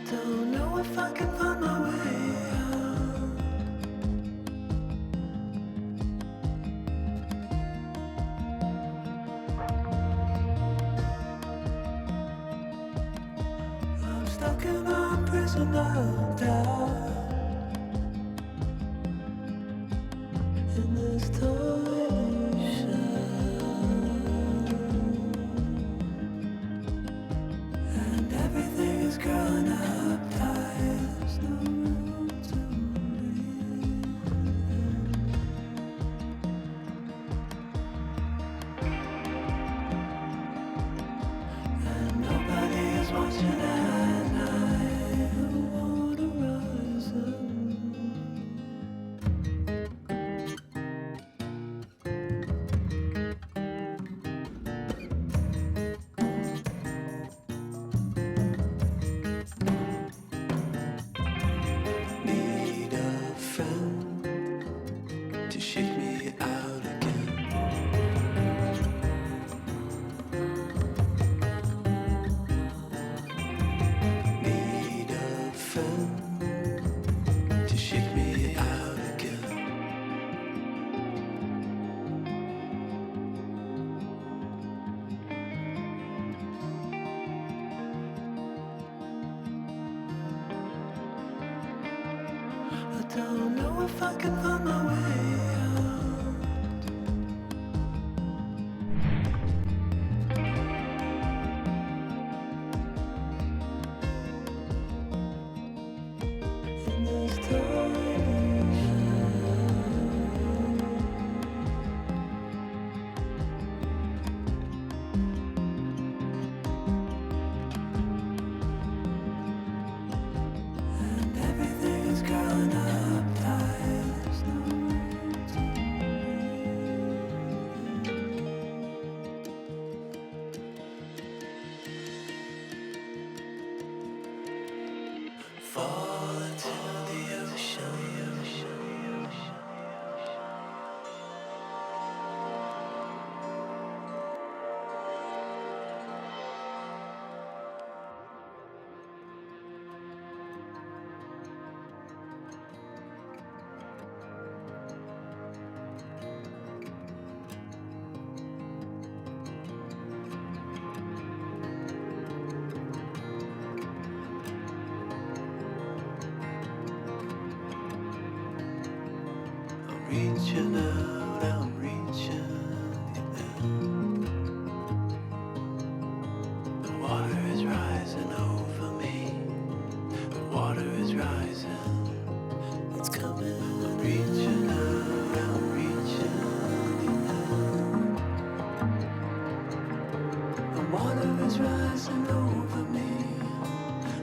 don't know if I can find my way out. I'm stuck in a prison of doubt. In this tiny shell, and everything is growing up tight. There's no room to breathe, and nobody is watching at night. The water rising. Need a friend to shake me out again. Need a friend to shake me out again. I don't know if I can find my way out. In this tiny shell, and everything is growing up tight. There's no room to breathe. Fall into the ocean. Reaching out, I'm reaching the end. The water is rising over me. The water is rising. It's coming. I'm reaching out, I'm reaching the end. The water is rising over me.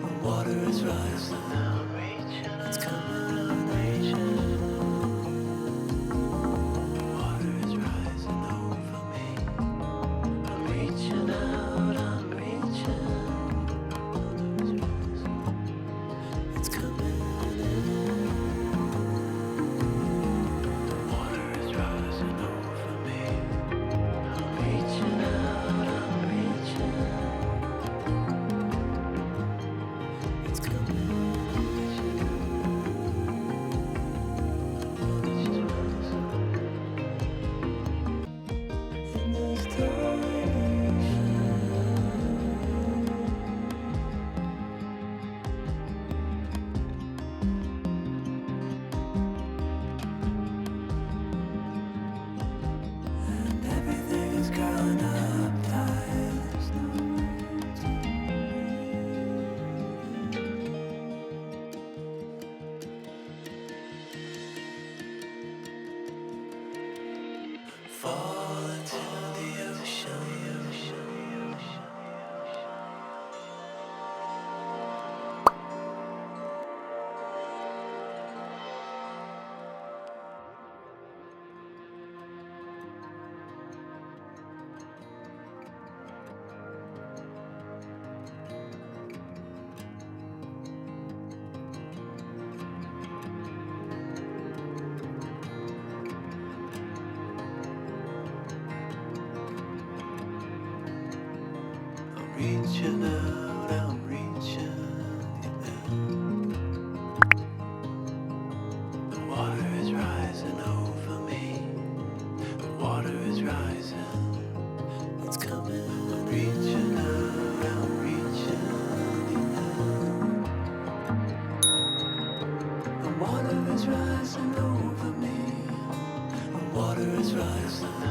The water is rising. I'm reaching. It's coming. I'm reaching. Fall into the ocean. Reaching out, I'm reaching the end. rising. It's coming. I'm reaching out. I'm reaching. The water is rising over me. The water is rising.